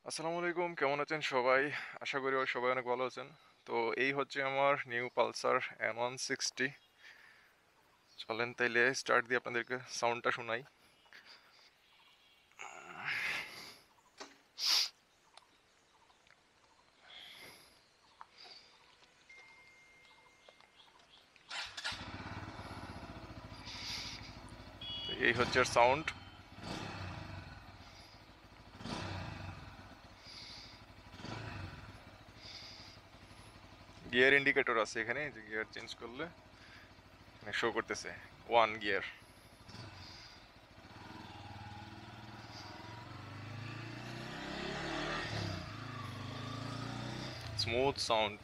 আসসালামু আলাইকুম, কেমন আছেন সবাই? আশা করি সবাই অনেক ভালো আছেন। তো এই হচ্ছে আমার নিউ পালসার N160। চলেন তাইলে স্টার্ট দিয়ে আপনাদেরকে সাউন্ডটা শোনাই। তো এই হচ্ছে সাউন্ড। গিয়ার ইন্ডিকেটর আছে এখানে, যে গিয়ার চেঞ্জ করলে শো করতেছে 1 গিয়ার। Smooth sound.